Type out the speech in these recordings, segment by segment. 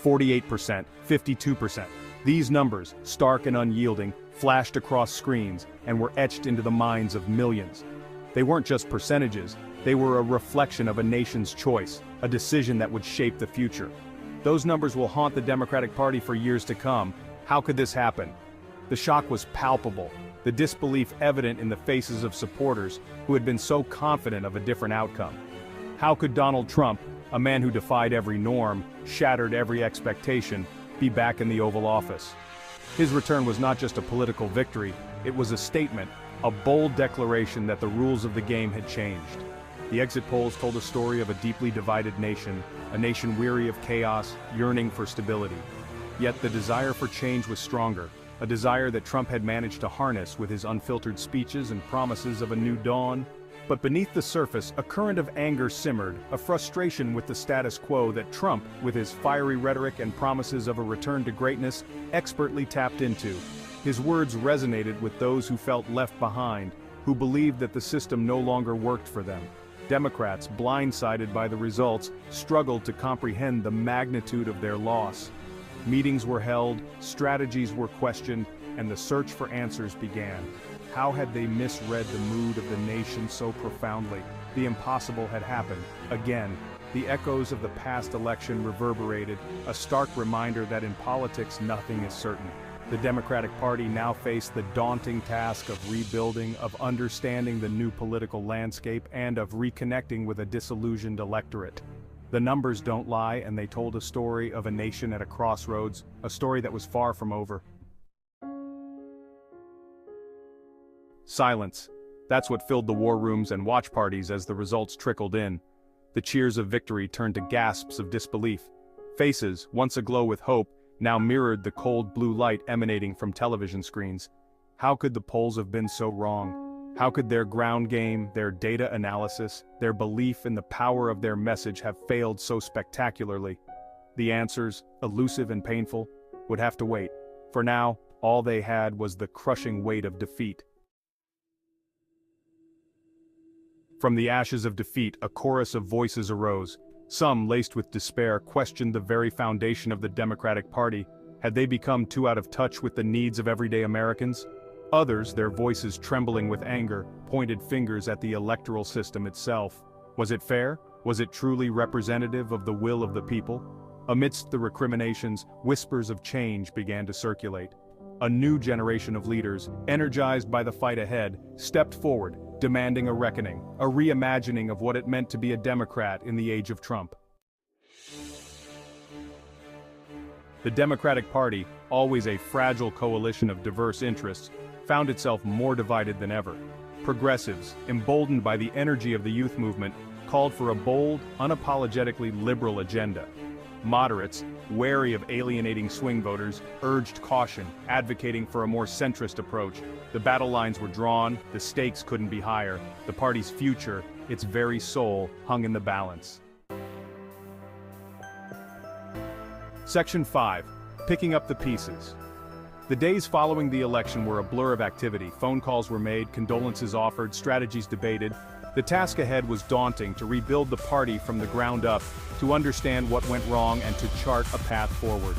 48%, 52%. These numbers, stark and unyielding, flashed across screens and were etched into the minds of millions. They weren't just percentages, they were a reflection of a nation's choice, a decision that would shape the future. Those numbers will haunt the Democratic Party for years to come. How could this happen? The shock was palpable, the disbelief evident in the faces of supporters who had been so confident of a different outcome. How could Donald Trump, a man who defied every norm, shattered every expectation, be back in the Oval Office? His return was not just a political victory, it was a statement, a bold declaration that the rules of the game had changed. The exit polls told a story of a deeply divided nation, a nation weary of chaos, yearning for stability. Yet the desire for change was stronger, a desire that Trump had managed to harness with his unfiltered speeches and promises of a new dawn. But beneath the surface, a current of anger simmered, a frustration with the status quo that Trump, with his fiery rhetoric and promises of a return to greatness, expertly tapped into. His words resonated with those who felt left behind, who believed that the system no longer worked for them. Democrats, blindsided by the results, struggled to comprehend the magnitude of their loss. Meetings were held, strategies were questioned, and the search for answers began. How had they misread the mood of the nation so profoundly? The impossible had happened. Again, the echoes of the past election reverberated, a stark reminder that in politics nothing is certain. The Democratic Party now faced the daunting task of rebuilding, of understanding the new political landscape, and of reconnecting with a disillusioned electorate. The numbers don't lie, and they told a story of a nation at a crossroads, a story that was far from over. Silence. That's what filled the war rooms and watch parties as the results trickled in. The cheers of victory turned to gasps of disbelief. Faces, once aglow with hope, now mirrored the cold blue light emanating from television screens. How could the polls have been so wrong? How could their ground game, their data analysis, their belief in the power of their message have failed so spectacularly? The answers, elusive and painful, would have to wait. For now, all they had was the crushing weight of defeat. From the ashes of defeat, a chorus of voices arose. Some, laced with despair, questioned the very foundation of the Democratic Party. Had they become too out of touch with the needs of everyday Americans? Others, their voices trembling with anger, pointed fingers at the electoral system itself. Was it fair? Was it truly representative of the will of the people? Amidst the recriminations, whispers of change began to circulate. A new generation of leaders, energized by the fight ahead, stepped forward, demanding a reckoning, a reimagining of what it meant to be a Democrat in the age of Trump. The Democratic Party, always a fragile coalition of diverse interests, found itself more divided than ever. Progressives, emboldened by the energy of the youth movement, called for a bold, unapologetically liberal agenda. Moderates, wary of alienating swing voters, urged caution, advocating for a more centrist approach. The battle lines were drawn, the stakes couldn't be higher. The party's future, its very soul, hung in the balance. Section 5. Picking up the pieces. The days following the election were a blur of activity. Phone calls were made, condolences offered, strategies debated. The task ahead was daunting: to rebuild the party from the ground up, to understand what went wrong and to chart a path forward.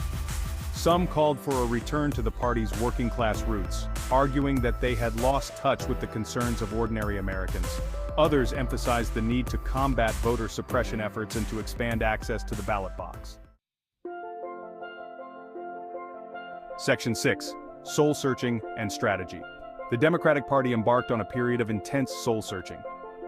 Some called for a return to the party's working-class roots, arguing that they had lost touch with the concerns of ordinary Americans. Others emphasized the need to combat voter suppression efforts and to expand access to the ballot box. Section 6. Soul-searching and strategy. The Democratic Party embarked on a period of intense soul-searching.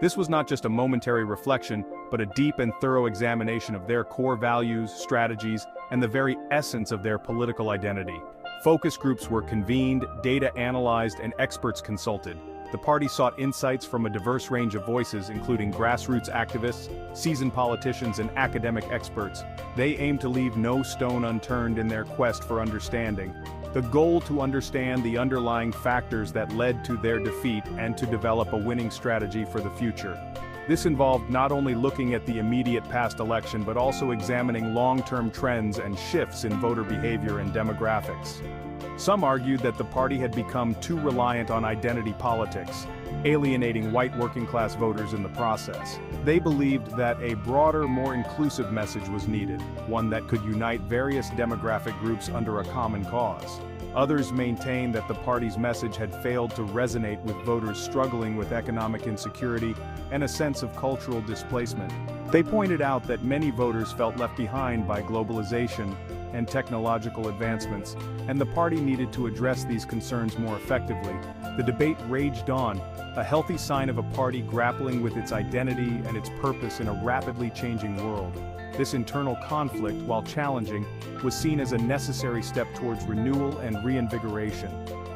This was not just a momentary reflection, but a deep and thorough examination of their core values, strategies, and the very essence of their political identity. Focus groups were convened, data analyzed, and experts consulted. The party sought insights from a diverse range of voices, including grassroots activists, seasoned politicians, and academic experts. They aimed to leave no stone unturned in their quest for understanding. The goal to understand the underlying factors that led to their defeat and to develop a winning strategy for the future. This involved not only looking at the immediate past election but also examining long-term trends and shifts in voter behavior and demographics. Some argued that the party had become too reliant on identity politics, alienating white working-class voters in the process. They believed that a broader, more inclusive message was needed, one that could unite various demographic groups under a common cause. Others maintained that the party's message had failed to resonate with voters struggling with economic insecurity and a sense of cultural displacement. They pointed out that many voters felt left behind by globalization and technological advancements, and the party needed to address these concerns more effectively. The debate raged on, a healthy sign of a party grappling with its identity and its purpose in a rapidly changing world. This internal conflict, while challenging, was seen as a necessary step towards renewal and reinvigoration.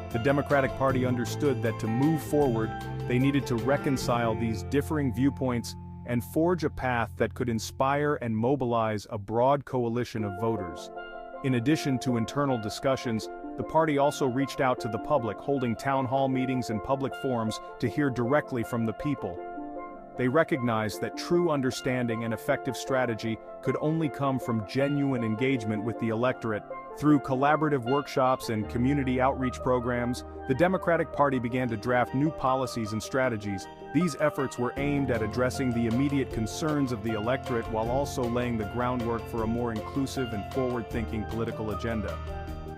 The Democratic Party understood that to move forward, they needed to reconcile these differing viewpoints and forge a path that could inspire and mobilize a broad coalition of voters. In addition to internal discussions, the party also reached out to the public, holding town hall meetings and public forums to hear directly from the people. They recognized that true understanding and effective strategy could only come from genuine engagement with the electorate. Through collaborative workshops and community outreach programs, the Democratic Party began to draft new policies and strategies. These efforts were aimed at addressing the immediate concerns of the electorate while also laying the groundwork for a more inclusive and forward-thinking political agenda.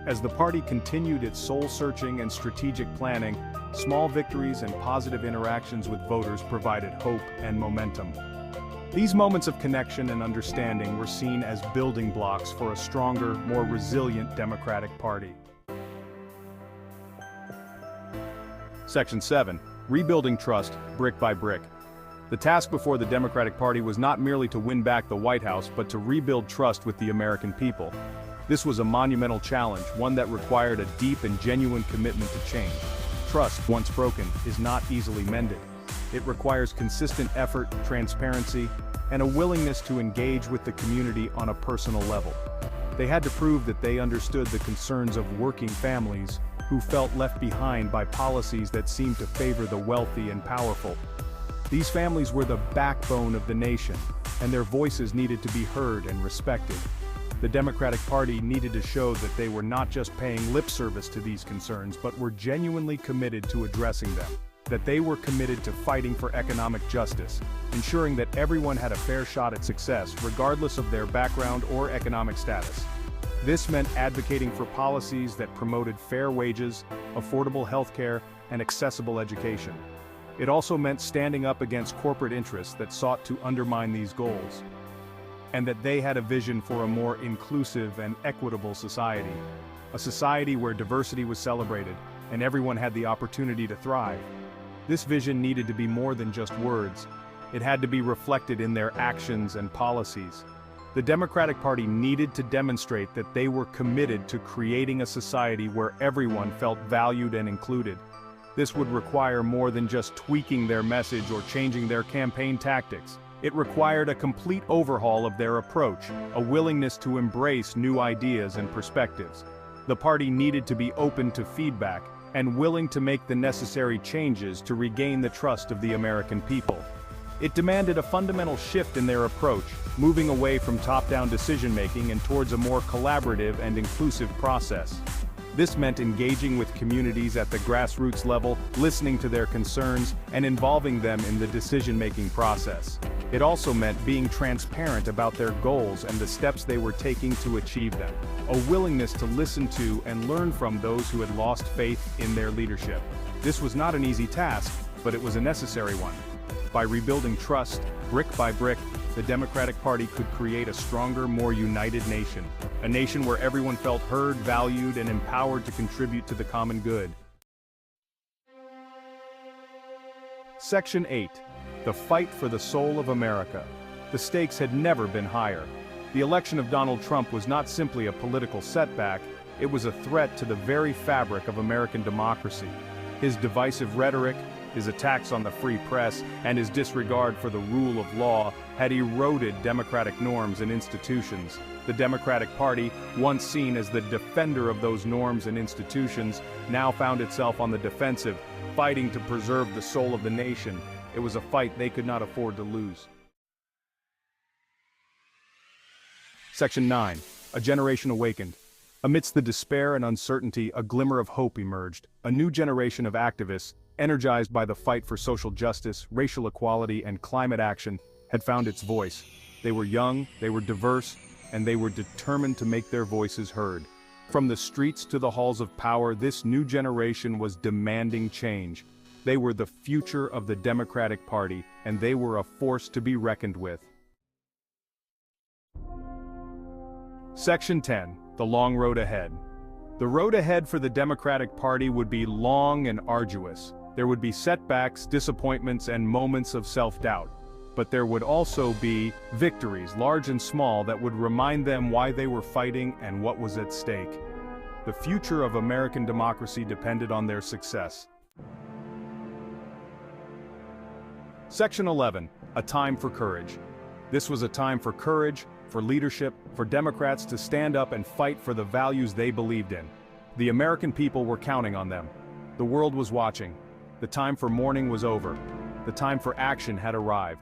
As the party continued its soul-searching and strategic planning, small victories and positive interactions with voters provided hope and momentum. These moments of connection and understanding were seen as building blocks for a stronger, more resilient Democratic Party. Section 7. Rebuilding trust, brick by brick. The task before the Democratic Party was not merely to win back the White House, but to rebuild trust with the American people. This was a monumental challenge, one that required a deep and genuine commitment to change. Trust, once broken, is not easily mended. It requires consistent effort, transparency, and a willingness to engage with the community on a personal level. They had to prove that they understood the concerns of working families who felt left behind by policies that seemed to favor the wealthy and powerful. These families were the backbone of the nation, and their voices needed to be heard and respected. The Democratic Party needed to show that they were not just paying lip service to these concerns, but were genuinely committed to addressing them. That they were committed to fighting for economic justice, ensuring that everyone had a fair shot at success, regardless of their background or economic status. This meant advocating for policies that promoted fair wages, affordable health care, and accessible education. It also meant standing up against corporate interests that sought to undermine these goals. And that they had a vision for a more inclusive and equitable society. A society where diversity was celebrated, and everyone had the opportunity to thrive. This vision needed to be more than just words. It had to be reflected in their actions and policies. The Democratic Party needed to demonstrate that they were committed to creating a society where everyone felt valued and included. This would require more than just tweaking their message or changing their campaign tactics. It required a complete overhaul of their approach, a willingness to embrace new ideas and perspectives. The party needed to be open to feedback and willing to make the necessary changes to regain the trust of the American people. It demanded a fundamental shift in their approach, moving away from top-down decision-making and towards a more collaborative and inclusive process. This meant engaging with communities at the grassroots level, listening to their concerns, and involving them in the decision-making process. It also meant being transparent about their goals and the steps they were taking to achieve them. A willingness to listen to and learn from those who had lost faith in their leadership. This was not an easy task, but it was a necessary one. By rebuilding trust, brick by brick, the Democratic Party could create a stronger, more united nation. A nation where everyone felt heard, valued, and empowered to contribute to the common good. Section 8. The fight for the soul of America. The stakes had never been higher. The election of Donald Trump was not simply a political setback, it was a threat to the very fabric of American democracy. His divisive rhetoric, his attacks on the free press, and his disregard for the rule of law had eroded democratic norms and institutions. The Democratic Party, once seen as the defender of those norms and institutions, now found itself on the defensive, fighting to preserve the soul of the nation. It was a fight they could not afford to lose. Section 9. A generation awakened. Amidst the despair and uncertainty, a glimmer of hope emerged. A new generation of activists, energized by the fight for social justice, racial equality, and climate action, had found its voice. They were young, they were diverse, and they were determined to make their voices heard. From the streets to the halls of power, this new generation was demanding change. They were the future of the Democratic Party, and they were a force to be reckoned with. Section 10. The Long Road Ahead. The road ahead for the Democratic Party would be long and arduous. There would be setbacks, disappointments, and moments of self-doubt. But there would also be victories, large and small, that would remind them why they were fighting and what was at stake. The future of American democracy depended on their success. Section 11. A Time for Courage. This was a time for courage, for leadership, for Democrats to stand up and fight for the values they believed in. The American people were counting on them. The world was watching. The time for mourning was over. The time for action had arrived.